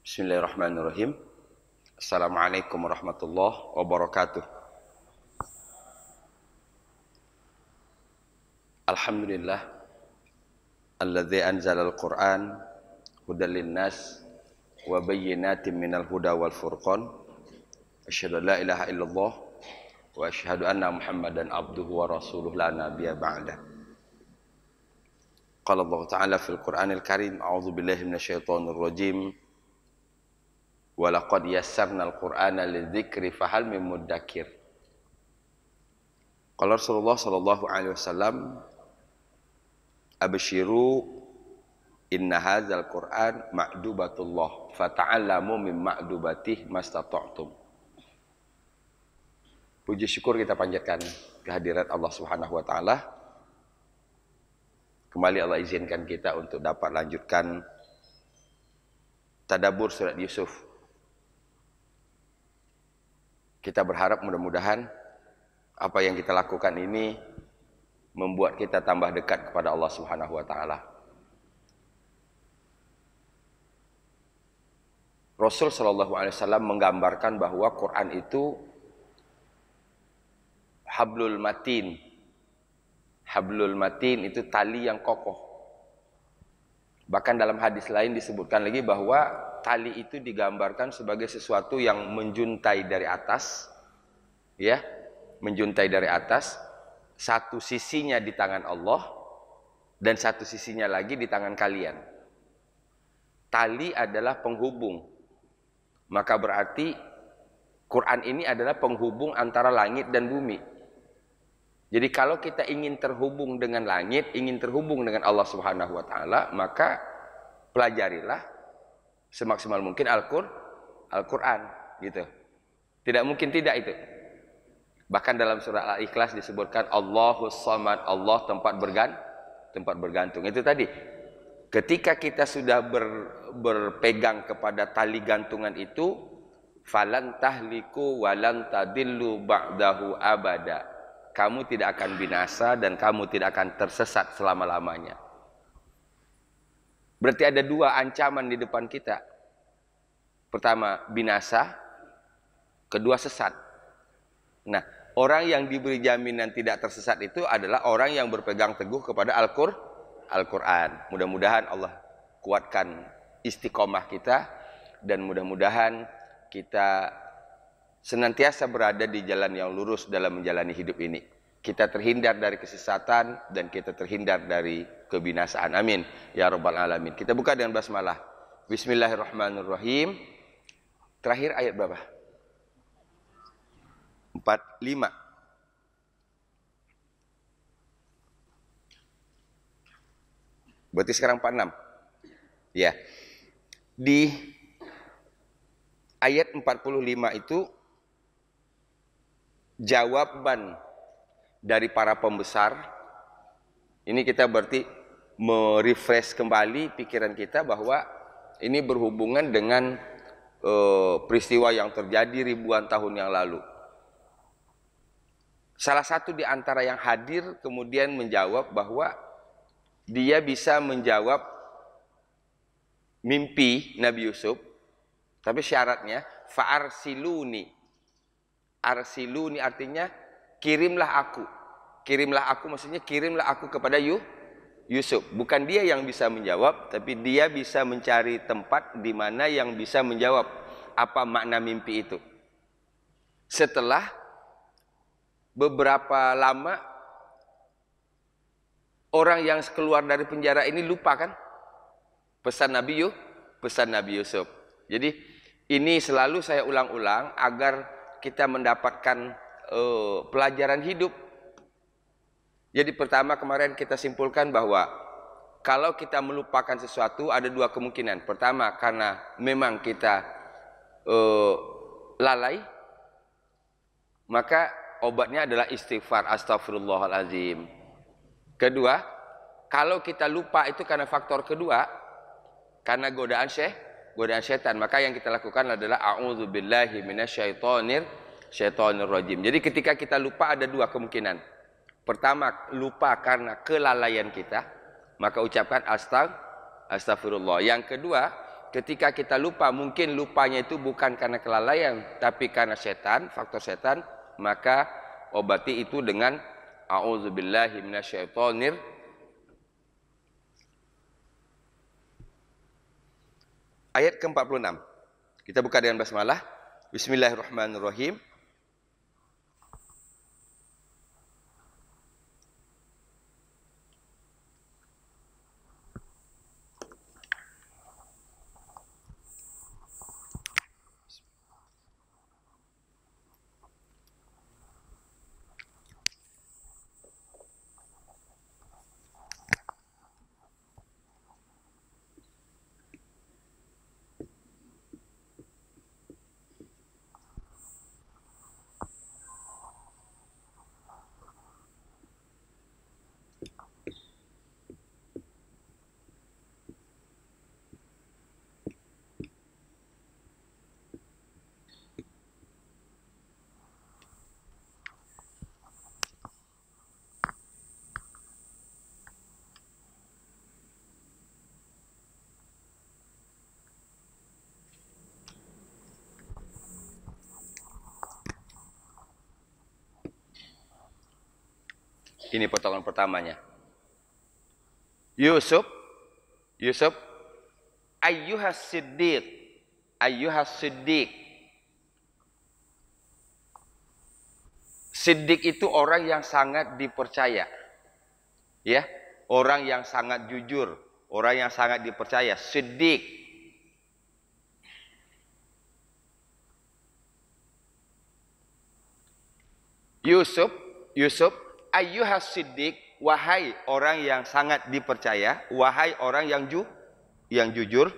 Bismillahirrahmanirrahim. Assalamualaikum warahmatullahi wabarakatuh. Alhamdulillah alladzi anzala al-Qur'an hudan linnas wa bayyinatin minal huda wal furqan. Asyhadu an la ilaha illallah wa asyhadu anna Muhammadan abduhu wa rasuluhu la nabiyya ba'da. Qala Allah Ta'ala fil Qur'anil Karim, a'udzu billahi minasyaitonir rajim. Wa laqad yassarnal Qur'ana lidzikri fahal min muddakir. Qala Rasulullah sallallahu alaihi wasallam, abshiru inna hadzal Qur'an ma'dubatullah fata'allamu min ma'dubatih mastata'tum. Puji syukur kita panjatkan kehadirat Allah Subhanahu wa taala. Kembali Allah izinkan kita untuk dapat lanjutkan tadabbur surat Yusuf. Kita berharap mudah-mudahan apa yang kita lakukan ini membuat kita tambah dekat kepada Allah Subhanahu wa taala. Rasul sallallahu alaihi wasallam menggambarkan bahwa Quran itu hablul matin. Hablul matin itu tali yang kokoh. Bahkan dalam hadis lain disebutkan lagi bahwa tali itu digambarkan sebagai sesuatu yang menjuntai dari atas, ya, menjuntai dari atas. Satu sisinya di tangan Allah dan satu sisinya lagi di tangan kalian. Tali adalah penghubung. Maka berarti Quran ini adalah penghubung antara langit dan bumi. Jadi kalau kita ingin terhubung dengan langit, ingin terhubung dengan Allah Subhanahu wa taala, maka pelajarilah semaksimal mungkin Al-Qur'an gitu. Tidak mungkin tidak itu. Bahkan dalam surah Al-Ikhlas disebutkan Allahus Samad, Allah tempat bergantung. Itu tadi. Ketika kita sudah berpegang kepada tali gantungan itu, falan tahliku walan tadillu ba'dahu abada. Kamu tidak akan binasa dan kamu tidak akan tersesat selama-lamanya. Berarti ada dua ancaman di depan kita. Pertama, binasa. Kedua, sesat. Nah, orang yang diberi jaminan tidak tersesat itu adalah orang yang berpegang teguh kepada Al-Quran. Mudah-mudahan Allah kuatkan istiqomah kita. Dan mudah-mudahan kita senantiasa berada di jalan yang lurus dalam menjalani hidup ini. Kita terhindar dari kesesatan dan kita terhindar dari kebinasaan. Amin ya rabbal alamin. Kita buka dengan basmalah. Bismillahirrahmanirrahim. Terakhir ayat berapa? 45. Berarti sekarang 46. Ya. Di ayat 45 itu jawaban dari para pembesar. Ini kita berarti merefresh kembali pikiran kita bahwa ini berhubungan dengan peristiwa yang terjadi ribuan tahun yang lalu. Salah satu di antara yang hadir kemudian menjawab bahwa dia bisa menjawab mimpi Nabi Yusuf, tapi syaratnya fa'arsiluni. Arsiluni artinya kirimlah aku. Kirimlah aku maksudnya kirimlah aku kepada Yusuf. Bukan dia yang bisa menjawab, tapi dia bisa mencari tempat di mana yang bisa menjawab apa makna mimpi itu. Setelah beberapa lama orang yang keluar dari penjara ini lupa kan pesan Nabi Yusuf. Jadi ini selalu saya ulang-ulang agar kita mendapatkan pelajaran hidup. Jadi pertama kemarin kita simpulkan bahwa kalau kita melupakan sesuatu ada dua kemungkinan. Pertama karena memang kita lalai, maka obatnya adalah istighfar, astagfirullahalazim. Kedua, kalau kita lupa itu karena faktor kedua, karena godaan setan, maka yang kita lakukan adalah a'udzubillahi minasyaitonir rajim. Jadi ketika kita lupa ada dua kemungkinan. Pertama, lupa karena kelalaian kita, maka ucapkan astagfirullah. Yang kedua, ketika kita lupa, mungkin lupanya itu bukan karena kelalaian, tapi karena setan, faktor setan, maka obati itu dengan a'udzubillahi minasyaitonir. Ayat ke-46. Kita buka dengan basmalah. Bismillahirrahmanirrahim. Ini potongan pertamanya. Yusuf, ayyuhas siddiq, ayyuhas siddiq. Siddiq itu orang yang sangat dipercaya. Ya, orang yang sangat jujur, orang yang sangat dipercaya, siddiq. Yusuf, ayyuhas siddiq, wahai orang yang sangat dipercaya, wahai orang yang jujur.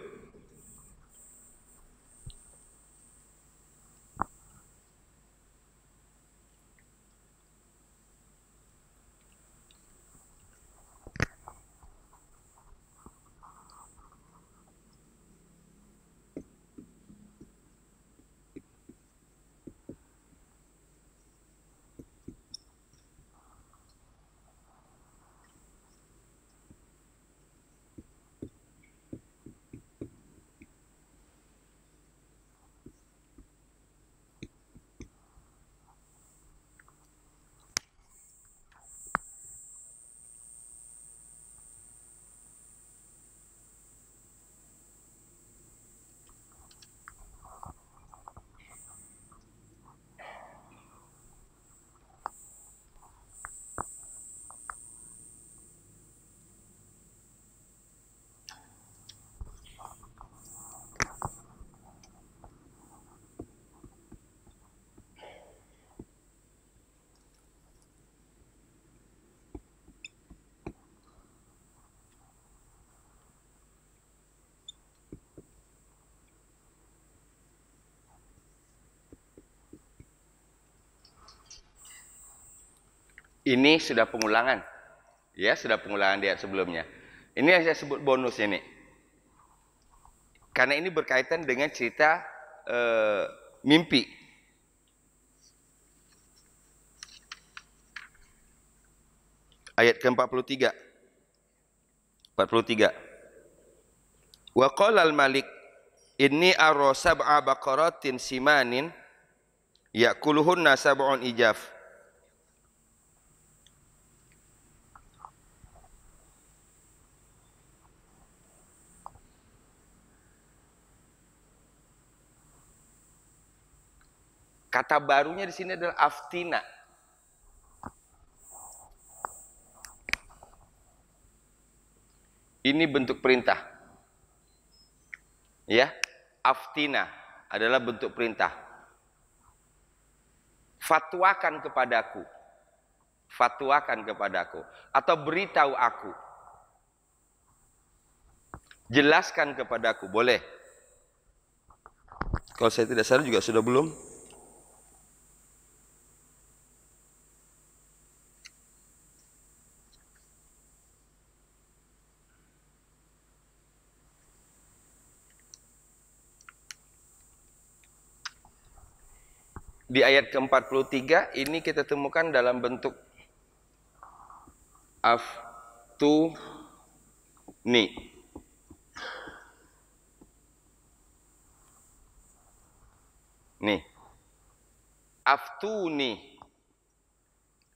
Ini sudah pengulangan. Ya, sudah pengulangan di ayat sebelumnya. Ini yang saya sebut bonus ini. Karena ini berkaitan dengan cerita mimpi. Ayat ke-43. 43. Wa qala al-malik inni ara sab'a baqaratin simanin ya'kuluhunna sab'un ijaf. Kata barunya di sini adalah aftina. Ini bentuk perintah. Ya, aftina adalah bentuk perintah. Fatwakan kepadaku. Fatwakan kepadaku atau beritahu aku. Jelaskan kepadaku, boleh. Kalau saya tidak salah juga sudah belum. Di ayat ke-43 ini kita temukan dalam bentuk aftuni. Nih. Aftuni.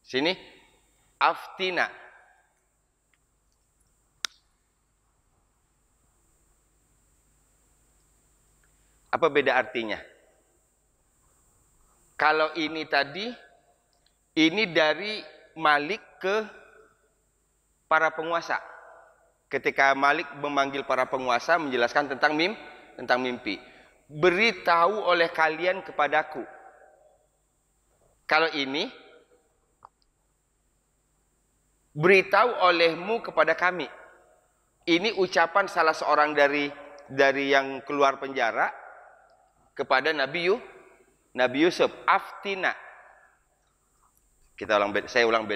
Sini. Aftina. Apa beda artinya? Kalau ini tadi, ini dari Malik ke para penguasa. Ketika Malik memanggil para penguasa menjelaskan tentang mimpi. Beritahu oleh kalian kepadaku. Kalau ini, beritahu olehmu kepada kami. Ini ucapan salah seorang dari yang keluar penjara kepada Nabi Yusuf. Aftina. Saya ulang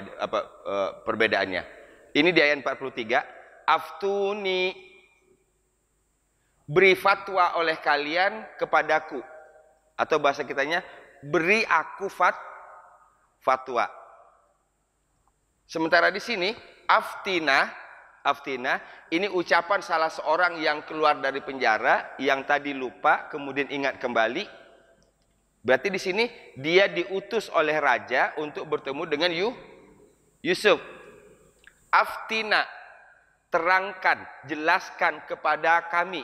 perbedaannya. Ini di ayat 43. Aftuni, beri fatwa oleh kalian kepadaku. Atau bahasa kitanya, beri aku fatwa. Sementara di sini aftina ini ucapan salah seorang yang keluar dari penjara, yang tadi lupa kemudian ingat kembali. Berarti di sini dia diutus oleh raja untuk bertemu dengan Yusuf. Aftina, terangkan, jelaskan kepada kami.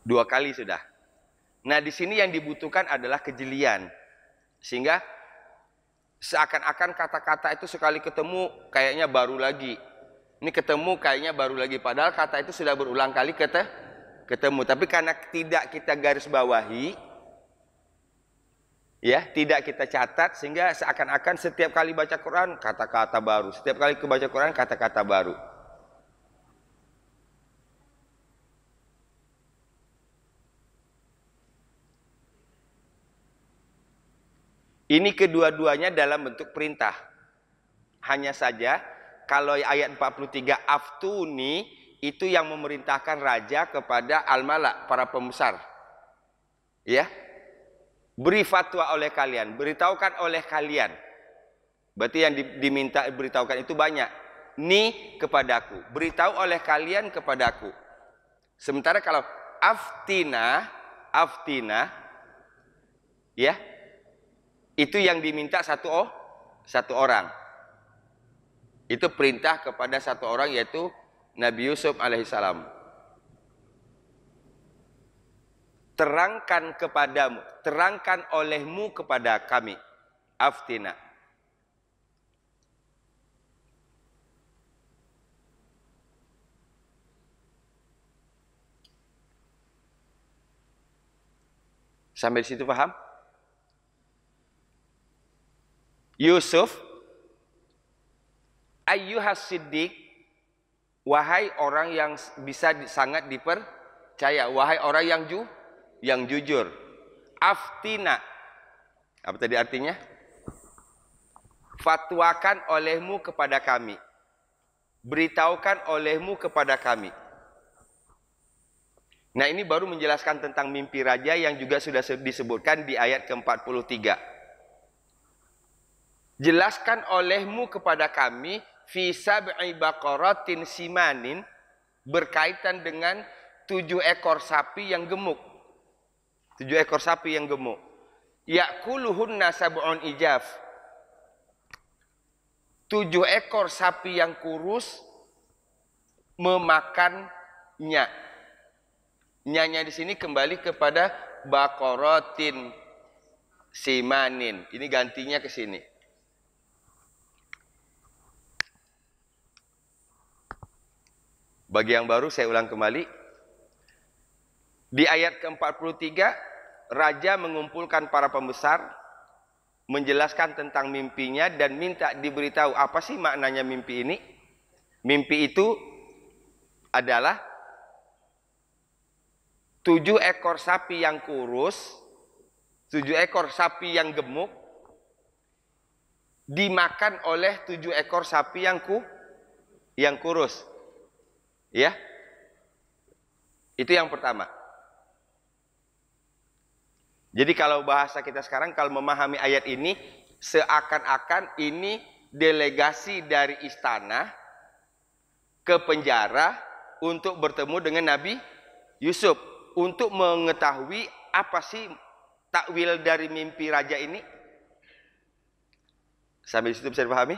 Dua kali sudah. Nah, di sini yang dibutuhkan adalah kejelian. Sehingga seakan-akan kata-kata itu sekali ketemu kayaknya baru lagi. Ini ketemu kayaknya baru lagi. Padahal kata itu sudah berulang kali ketemu. Tapi karena tidak kita garis bawahi, ya, tidak kita catat, sehingga seakan-akan setiap kali baca Quran kata-kata baru. Setiap kali baca Quran kata-kata baru. Ini kedua-duanya dalam bentuk perintah. Hanya saja kalau ayat 43 aftuni itu yang memerintahkan raja kepada al-mala, para pembesar. Ya. Beri fatwa oleh kalian, beritahukan oleh kalian. Berarti yang diminta beritahukan itu banyak. Ni kepadaku, beritahu oleh kalian kepadaku. Sementara kalau aftina, ya, itu yang diminta satu orang. Itu perintah kepada satu orang, yaitu Nabi Yusuf alaihissalam. Terangkan kepadamu, terangkan olehmu kepada kami. Aftina. Sampai di situ paham? Yusuf, ayyuhas siddiq, wahai orang yang bisa sangat dipercaya, wahai orang yang jujur. Aftina, apa tadi artinya? Fatwakan olehmu kepada kami, beritahukan olehmu kepada kami. Nah, ini baru menjelaskan tentang mimpi raja yang juga sudah disebutkan di ayat ke-43. Jelaskan olehmu kepada kami fi sab'i baqaratin simanin, berkaitan dengan 7 ekor sapi yang gemuk. 7 ekor sapi yang gemuk. Ya'kuluhunna sab'un ijaf. 7 ekor sapi yang kurus memakannya. Nyanya di sini kembali kepada baqaratin simanin. Ini gantinya ke sini. Bagi yang baru saya ulang kembali. Di ayat ke-43, raja mengumpulkan para pembesar, menjelaskan tentang mimpinya dan minta diberitahu apa sih maknanya mimpi ini. Mimpi itu adalah 7 ekor sapi yang kurus, 7 ekor sapi yang gemuk, dimakan oleh 7 ekor sapi yang kurus. Ya, itu yang pertama. Jadi kalau bahasa kita sekarang, kalau memahami ayat ini, seakan-akan ini delegasi dari istana ke penjara untuk bertemu dengan Nabi Yusuf untuk mengetahui apa sih takwil dari mimpi raja ini. Sampai di situ bisa dipahami?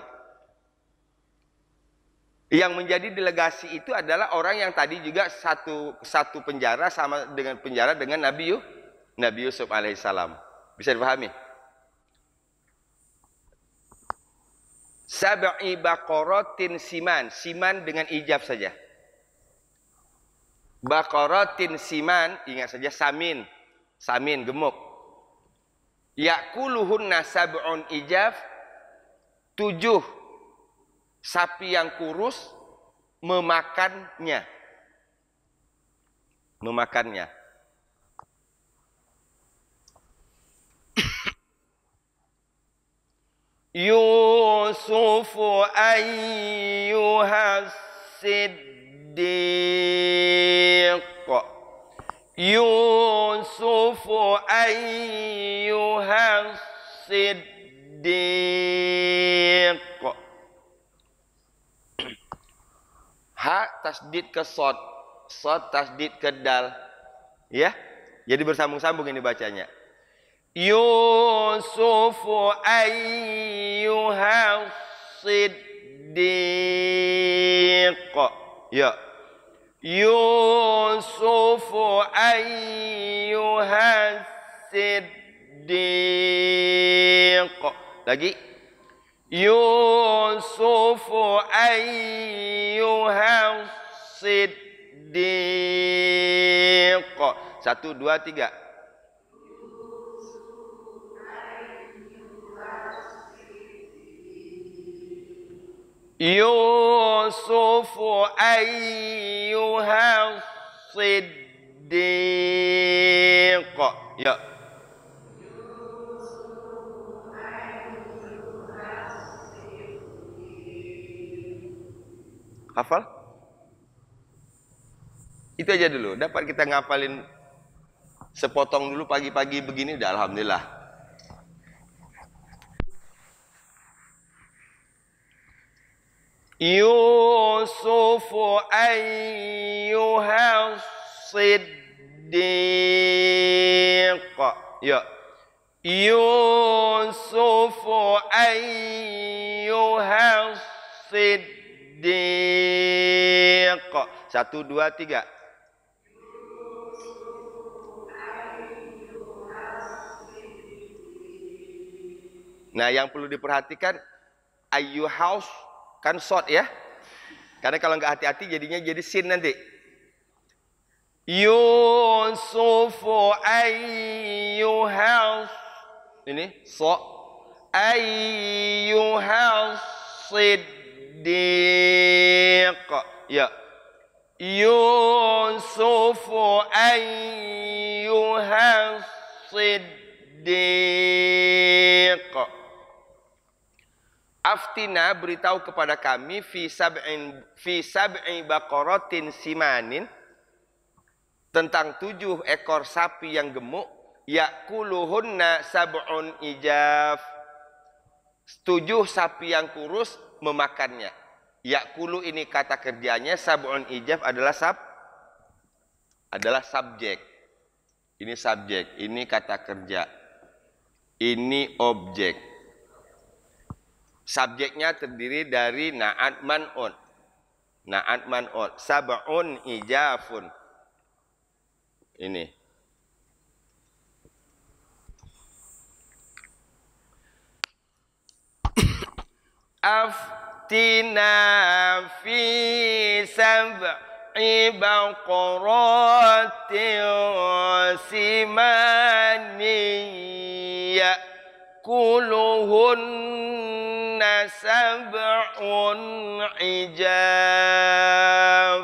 Yang menjadi delegasi itu adalah orang yang tadi juga satu penjara sama dengan penjara dengan Nabi Yusuf alaihissalam. Bisa dipahami? Sab'i baqaratin siman. Siman dengan ijab saja. Baqaratin siman, ingat saja samin. Samin, gemuk. Ya'kuluhunna sab'un ijaf. 7 sapi yang kurus memakannya. Memakannya. Yusuf ayyuhas siddiq. Yusuf ayyuhas siddiq. Ha tasdid ke sod, sod tasdid ke dal. Ya. Jadi bersambung-sambung ini bacanya. Yusuf ayyuhas siddiq. Ya. Yusuf ayyuhas siddiq. Lagi. Yusuf ayyuhas siddiq. 1, 2, 3. Yusuf ayyuhas siddiq. Ya. Hafal? Itu aja dulu. Dapat kita ngapalin sepotong dulu pagi-pagi begini udah alhamdulillah. Yusuf ayyuhas siddiq. Ya. Yusuf ayyuhas siddiq. 1, 2, 3. Nah, yang perlu diperhatikan ayyuhas kan short ya. Karena kalau nggak hati-hati jadinya jadi sin nanti. Yusuf ayyuhas, ini so ayyuhas siddiq. Ya. Yusuf ayyuhas siddiq. Aftina, beritahu kepada kami fi sab'i baqaratin simanin, tentang 7 ekor sapi yang gemuk, ya'kuluhunna sab'un ijaf. 7 sapi yang kurus memakannya. Ya'kulu ini kata kerjanya, sab'un ijaf adalah subjek. Ini subjek, ini kata kerja. Ini objek. Subjeknya terdiri dari na'at man'un. Na'at man'un. Sab'un ijafun. Ini. Aftina fi sab'i baqaratin simanin ya'kuluhunna sab'un ijaf.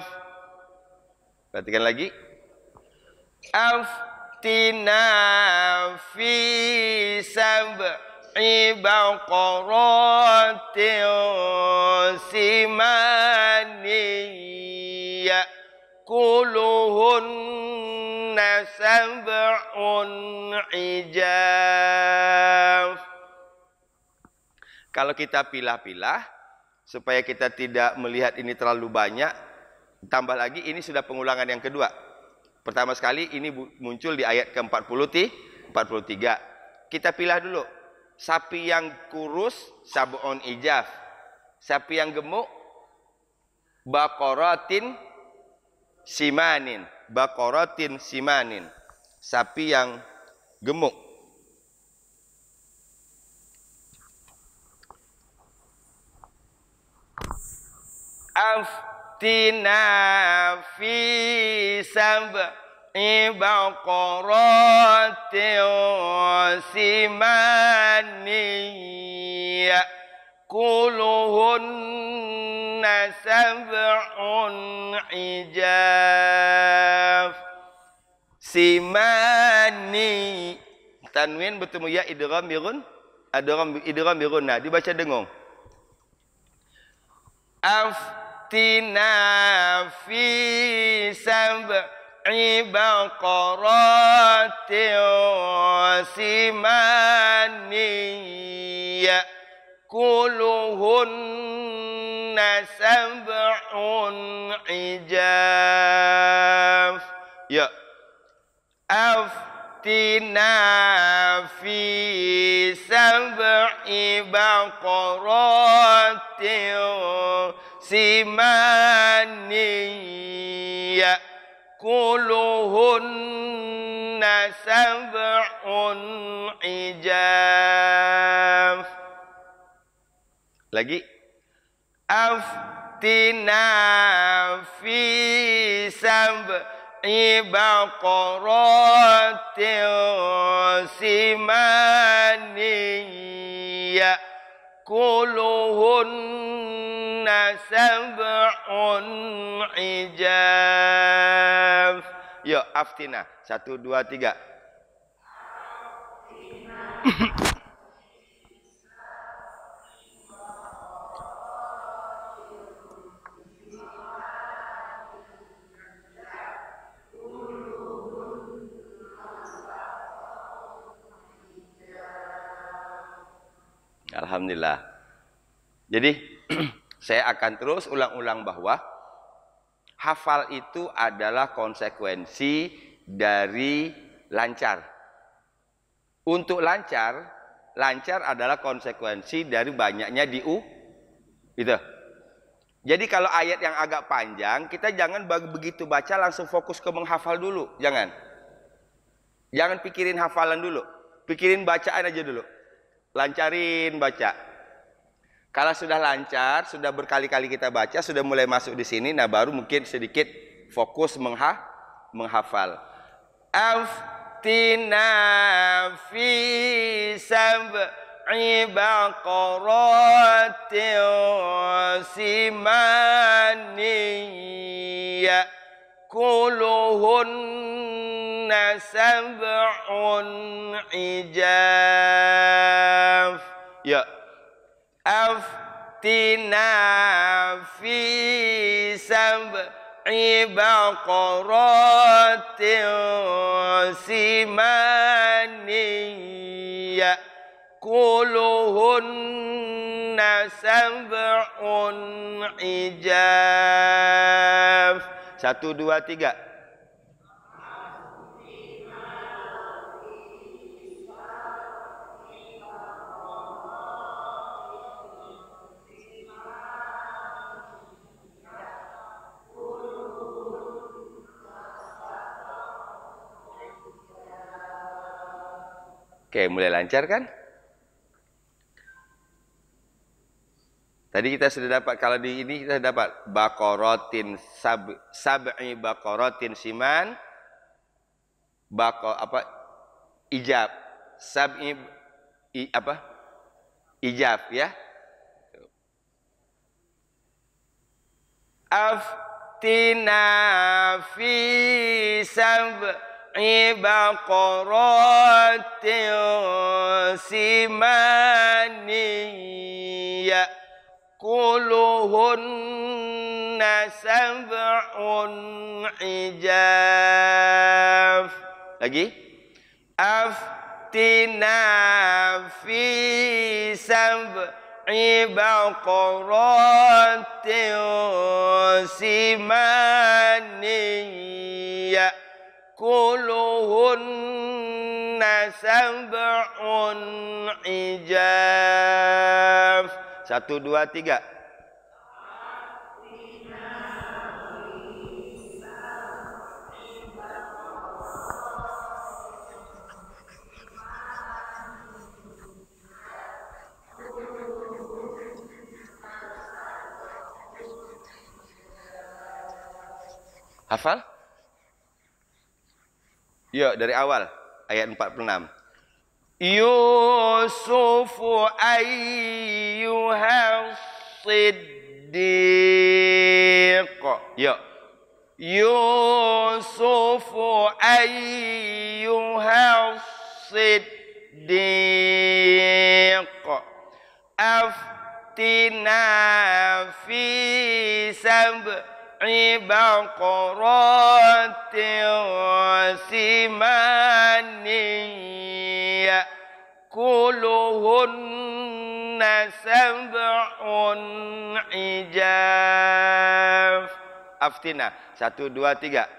Perhatikan lagi. Aftina fi sab'i baqaratin simanin ya'kuluhunna sab'un ijaf. Kalau kita pilah-pilah supaya kita tidak melihat ini terlalu banyak, Tambah lagi, ini sudah pengulangan yang kedua. Pertama sekali ini muncul di ayat ke-43. Kita pilih dulu. Sapi yang kurus, sab'un ijaf. Sapi yang gemuk, baqaratin simanin. Baqaratin simanin. Sapi yang gemuk. Aftina fi sab'i baqaratin simani ya'kuluhunna sab'un ijaf. Simani tanwin bertemu ya idgham birun, idgham birun. Nah, dibaca dengung. Aftina fi sab'i baqaratin simani ya'kuluhunna sab'un ijaf. Ya. Aftina fi sab'i baqaratin simani ya'kuluhunna sab'un ijaf. Lagi. Aftina fi sab'i baqaratin simani ya'kuluhunna sab'un ijaf. Yuk, aftina. 1, 2, 3. Alhamdulillah. Jadi saya akan terus ulang-ulang bahwa hafal itu adalah konsekuensi dari lancar. Untuk lancar adalah konsekuensi dari banyaknya gitu. Jadi kalau ayat yang agak panjang, kita jangan begitu baca langsung fokus ke menghafal dulu, jangan. Jangan pikirin hafalan dulu, pikirin bacaan aja dulu. Lancarin baca. Kalau sudah lancar, sudah berkali-kali kita baca, sudah mulai masuk di sini, nah baru mungkin sedikit fokus menghafal. Aftina fi sab'i baqaratin simani ya'kuluhunna sab'un ijaf. Ya. Aftina fi sab'i baqaratin simani ya'kuluhunna sab'un ijaf. 1, 2, 3. Oke, mulai lancar kan? Tadi kita sudah dapat, kalau di ini kita dapat baqaratin sab'i baqaratin siman ijab sab'i ijab ya. Aftina fi sab'i baqaratin simani ya'kuluhunna sab'un ijaf. Lagi. Aftina fi sab'i baqaratin simani kuluhunna sab'un ijaf. 1, 2, 3. Hafal? Yuk dari awal ayat 46. Yusufu ayyuhas siddiq. Yuk. Yusufu ayyuhas siddiq. Aftina fi sab'i baqaratin simanin ya'kuluhunna sab'un ijaf. Aftina. 1, 2, 3.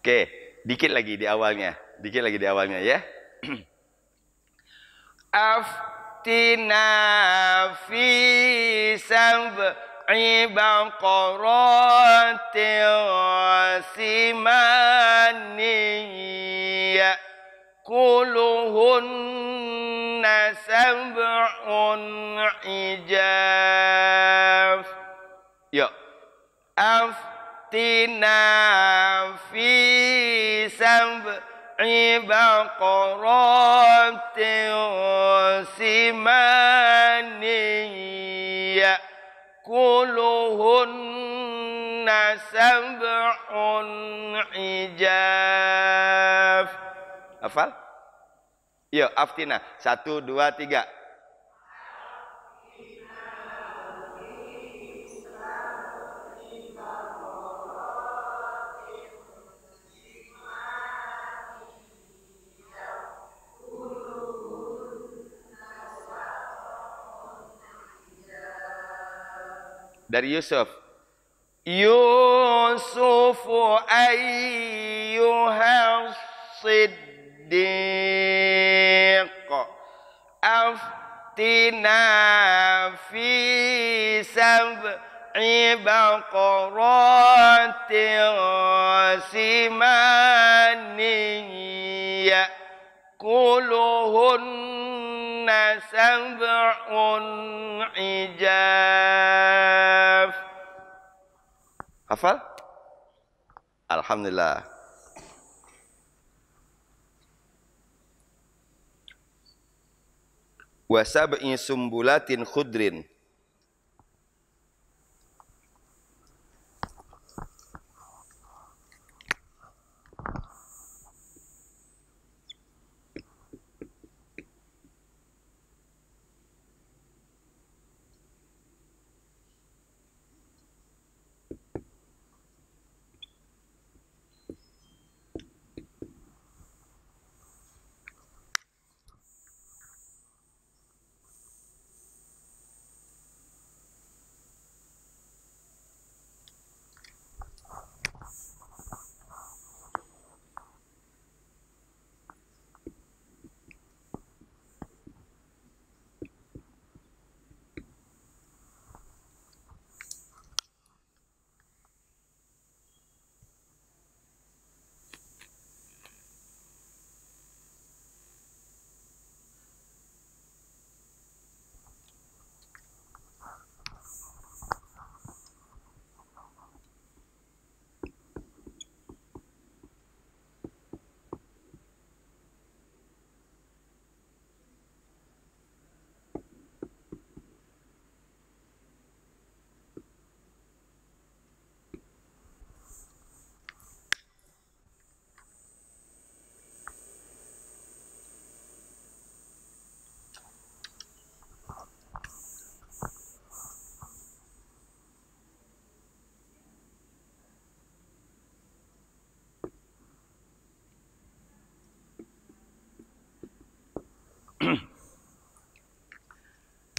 Oke, dikit lagi di awalnya. Dikit lagi di awalnya ya. Aftina fi sab'i baqaratin simanin ya'kuluhunna sab'un ijaf. Yuk. Aftina fi sab'i baqaratin simanin ya'kuluhunna sab'un ijaf. Hafal? Yuk, aftina. 1, 2, 3. Dari Yusuf. Yusufu ayyuhas siddiq. Aftina fi sab'i baqaratin simanin ya'kuluhunna sab'un ijaf. Hafal? Alhamdulillah. Wa sab'i sumbulatin khudrin.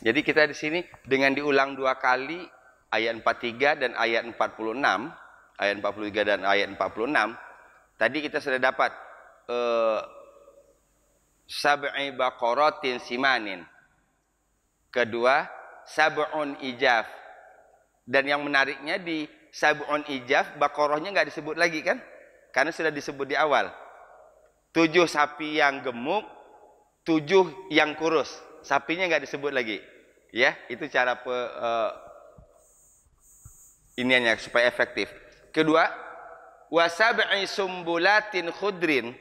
Jadi kita di sini dengan diulang 2 kali ayat 43 dan ayat 46, ayat 43 dan ayat 46, tadi kita sudah dapat sab'i baqaratin simanin. Kedua, sab'un ijaf. Dan yang menariknya di sab'un ijaf, baqarahnya nggak disebut lagi kan? Karena sudah disebut di awal. 7 sapi yang gemuk, 7 yang kurus. Sapinya nggak disebut lagi. Ya, itu cara iniannya supaya efektif. Kedua, wasab'i sumbulatin khudrin,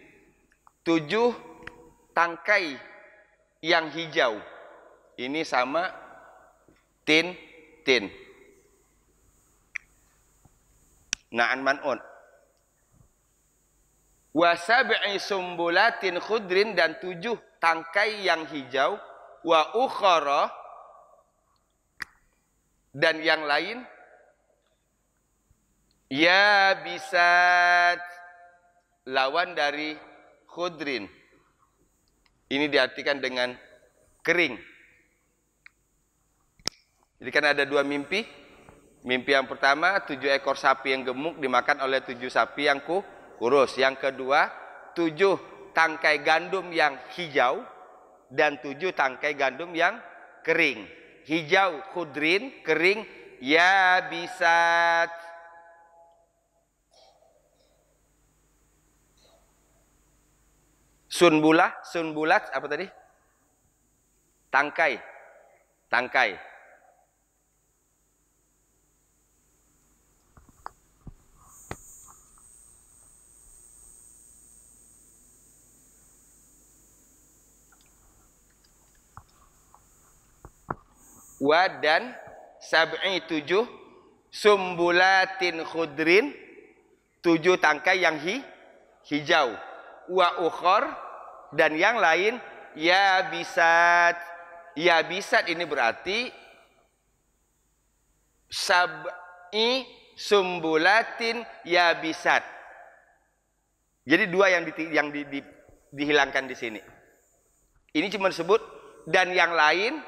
7 tangkai yang hijau. Ini sama tin. Na'an man'un. Wasab'i sumbulatin khudrin, dan 7 tangkai yang hijau. Wa ukhara, dan yang lain. Ya bisat, lawan dari khudrin. Ini diartikan dengan kering. Jadi kan ada 2 mimpi. Mimpi yang pertama, 7 ekor sapi yang gemuk dimakan oleh 7 sapi yang kurus. Yang kedua, 7 tangkai gandum yang hijau dan 7 tangkai gandum yang kering. Hijau khudrin, kering ya bisat. Sunbulat apa tadi? Tangkai. Wa dan sab'i 7 sumbulatin khudrin, 7 tangkai yang hijau. Wa ukhor, dan yang lain ya bisat. Ya bisat ini berarti sab'i sumbulatin ya bisat. Jadi 2 yang dihilangkan di sini. Ini cuma disebut dan yang lain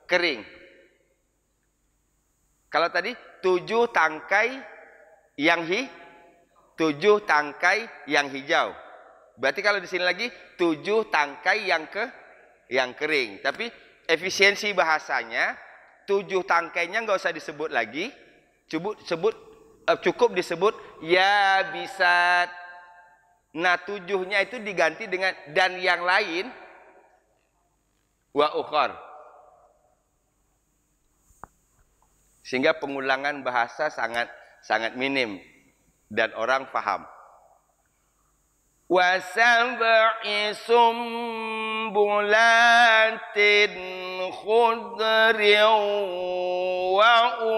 kering. Kalau tadi 7 tangkai yang 7 tangkai yang hijau. Berarti kalau di sini lagi 7 tangkai yang kering. Tapi efisiensi bahasanya 7 tangkainya nggak usah disebut lagi. Cukup disebut ya bisat. Nah 7-nya itu diganti dengan dan yang lain wa ukhar. Sehingga pengulangan bahasa sangat minim dan orang paham. Wa sab'i sumbulatin khudrin wa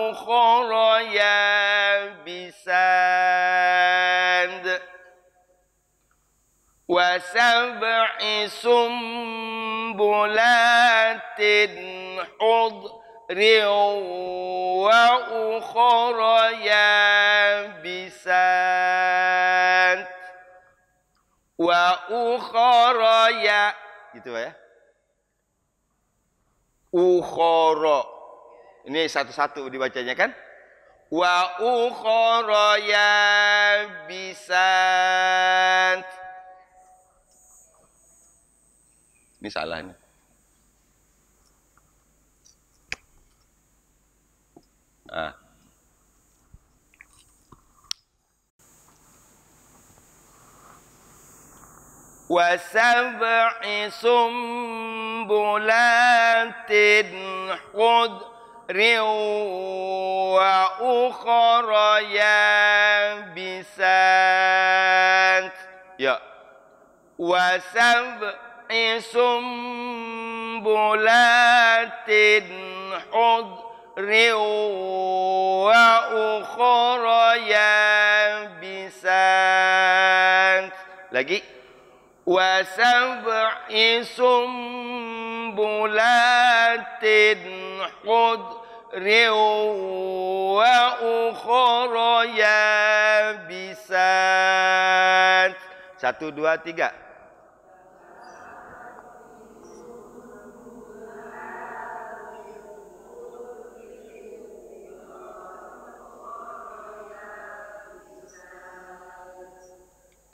ukhra yabisat. Wa sab'i sumbulatin khudrin wa ukhra yabisat. Wa ukhara ya, gitu ya. Ukhara. Ini satu-satu dibacanya kan? Wa ukhara ya bisat. Ini salah nih. Wa sab'i sumbulatin khudrin wa ukhra yabisat. Ya. Wa sab'i sumbulatin khudrin wa ukhra yabisat. Lagi. Wa sab'i sumbulatin khudrin wa ukhra yabisat. 1, 2, 3.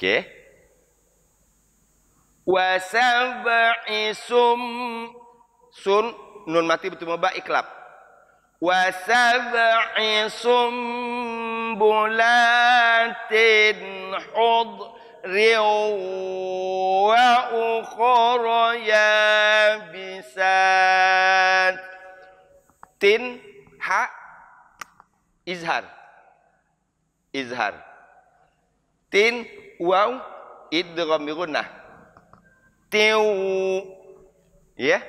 Okay. Wa sab'i sun nun mati betul ba iklab. Wa sab'i sumbulatin hudri wa ukhra yabisat. Tin ha izhar. Izhar. Tin waw idgham bi gunnah. Tiu. Ya.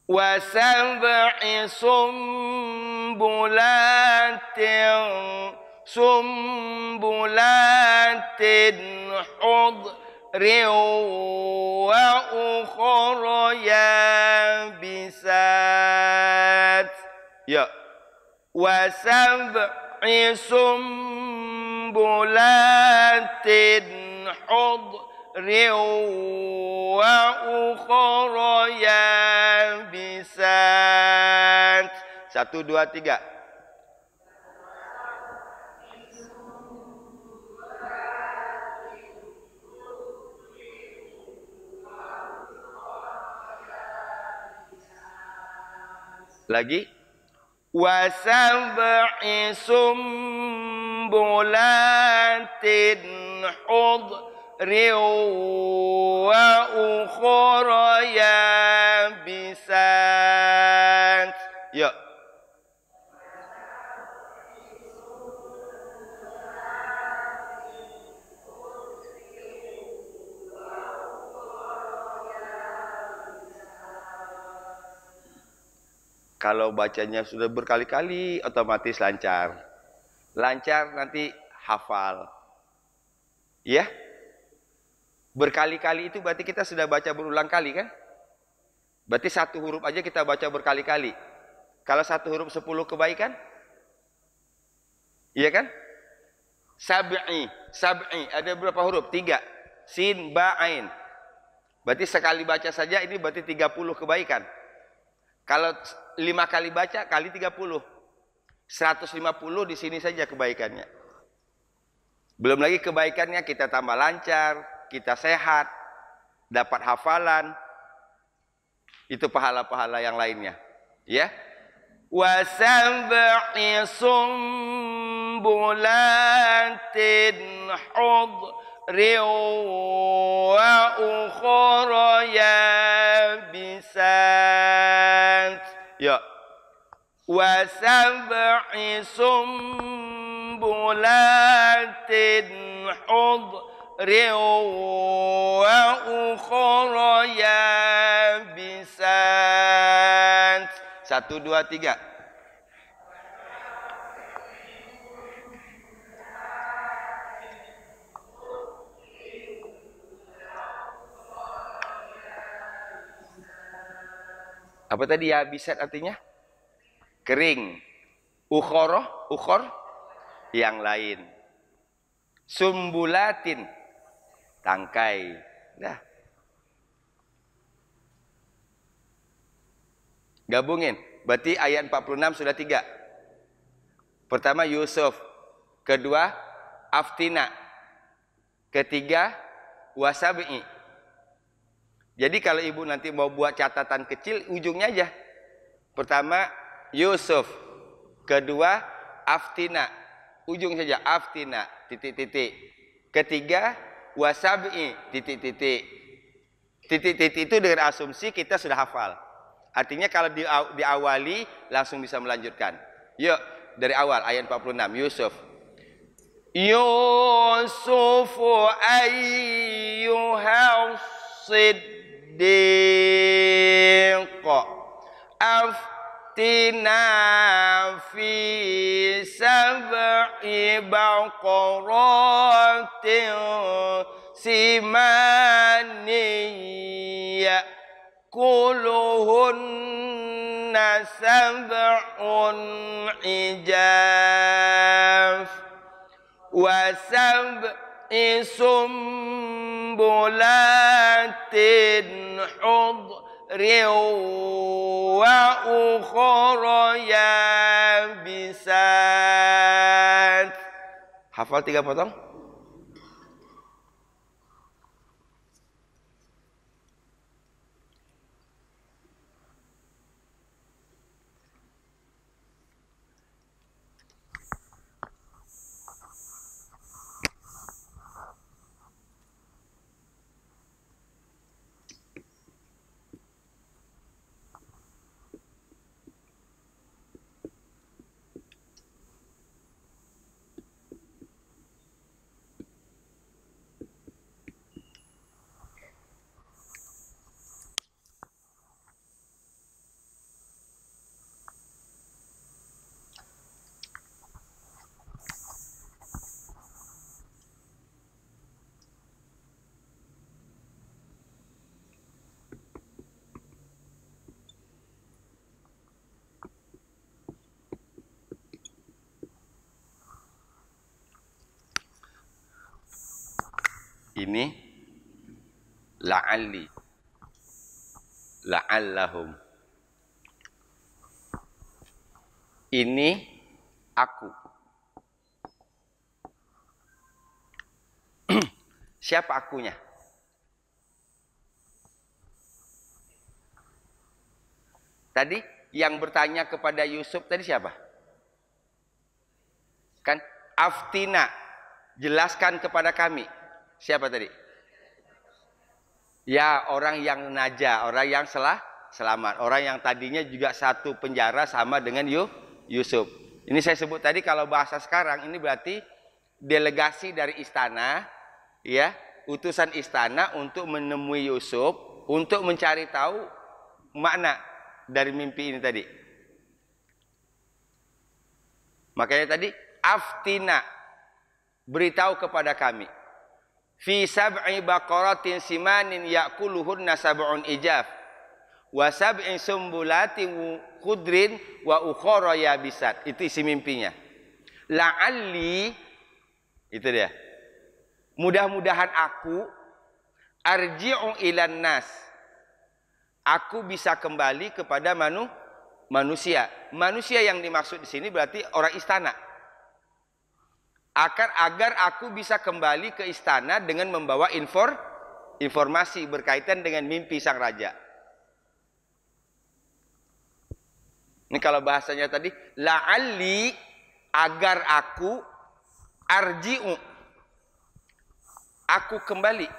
Wa sab'i sumbulatin hudri wa ukhra yabisat. Ya. Wa sab'i sumbulatin hudri wa ukhra yabisat. 1, 2, 3. Lagi. Wa sab'i sumbulatin hudri wa ukhra yabisat. Ya. Kalau bacanya sudah berkali-kali otomatis lancar. Lancar nanti hafal. Ya? Berkali-kali itu berarti kita sudah baca berulang kali kan? Berarti satu huruf aja kita baca berkali-kali. Kalau satu huruf 10 kebaikan? Iya kan? Sab'i. Sab'i. Ada berapa huruf? 3. Sin, ba, ain. Berarti sekali baca saja ini berarti 30 kebaikan. Kalau 5 kali baca kali 30. 150 di sini saja kebaikannya. Belum lagi kebaikannya kita tambah lancar, kita sehat, dapat hafalan. Itu pahala-pahala yang lainnya. Ya. Wa sab'i sumbulatin hudri wa ukhra yabisat. Ya. Wa sab'i sumbulatin hudri wa ukhra yabisat. 1, 2, 3. Apa tadi yabisat artinya? Kering. Ukhor yang lain. Sumbulatin tangkai. Dah. Gabungin. Berarti ayat 46 sudah 3. Pertama Yusuf. Kedua Aftina. Ketiga Wasabi'i. Jadi kalau ibu nanti mau buat catatan kecil, ujungnya aja. Pertama Yusuf. Kedua Aftina. Ujung saja Aftina. Titik-titik. Ketiga Wasabi'i. Titik-titik. Titik-titik itu dengan asumsi kita sudah hafal. Artinya kalau diawali langsung bisa melanjutkan. Yuk dari awal ayat 46 Yusuf. Yusufu ayyuhas siddiq aftina fi sab'i baqaratin simani kuluhunna sab'un ijaf wa sab'i sumbulatin hudri wa ukhra yabisat. Hafal 3 potong? Ini la'alli, la'allahum. Ini aku. Siapa akunya? Tadi yang bertanya kepada Yusuf tadi siapa? Kan aftina, jelaskan kepada kami. Siapa tadi? Ya, orang yang naja, orang yang selamat, orang yang tadinya juga satu penjara sama dengan Yusuf. Ini saya sebut tadi kalau bahasa sekarang ini berarti delegasi dari istana, ya, utusan istana untuk menemui Yusuf untuk mencari tahu makna dari mimpi ini tadi. Makanya tadi aftina, beritahu kepada kami. Fi sab'i baqaratin simanin ya'kuluhunna sab'un ijaf wa sab'in sumbulatin khudrin wa ukhra yabisat. Itu isi mimpinya. La'alli, itu dia. Mudah-mudahan aku arji'u ilan nas. Aku bisa kembali kepada manusia. Manusia yang dimaksud di sini berarti orang istana. Agar aku bisa kembali ke istana dengan membawa informasi berkaitan dengan mimpi sang raja. Ini kalau bahasanya tadi, la'alli, agar aku arji'u, aku kembali.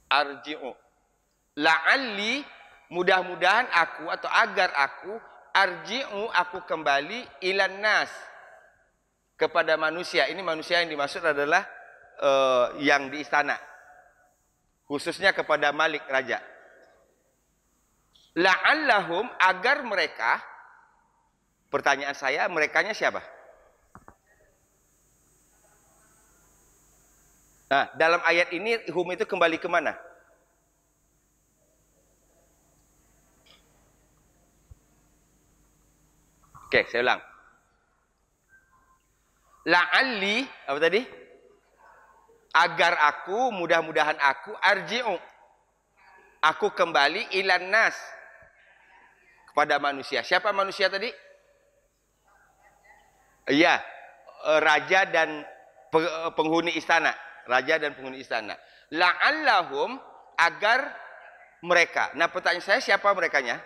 Arji'u. La'alli, mudah-mudahan aku atau agar aku arji'u, aku kembali ilan nas, kepada manusia. Ini manusia yang dimaksud adalah yang di istana, khususnya kepada Malik, raja. La'allahum, agar mereka, pertanyaan saya, merekanya siapa? Nah, dalam ayat ini hum itu kembali ke mana? Oke, saya ulang. La'alli, apa tadi? Agar aku, mudah-mudahan aku, arji'u, aku kembali ilan nas, kepada manusia. Siapa manusia tadi? Iya, raja dan penghuni istana. Raja dan penghuni istana. La'allahum, agar mereka. Nah, pertanyaan saya, siapa merekanya?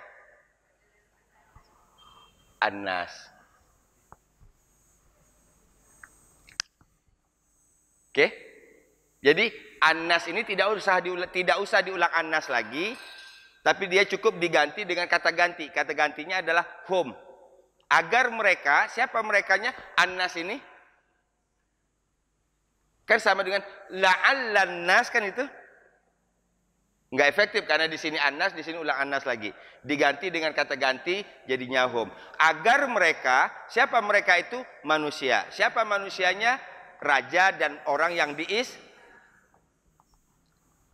An-nas. Oke? Jadi An-nas ini tidak usah diulang An-nas lagi, tapi dia cukup diganti dengan kata ganti. Kata gantinya adalah hum. Agar mereka, siapa merekanya? An-nas ini kan sama dengan la'allan nas, kan itu? Nggak efektif karena di sini An-nas, di sini ulang An-nas lagi. Diganti dengan kata ganti jadinya hum. Agar mereka, siapa mereka itu? Manusia. Siapa manusianya? Raja dan orang yang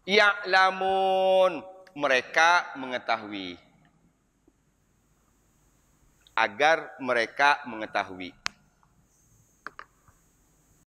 ya'lamun, mereka mengetahui. Agar mereka mengetahui.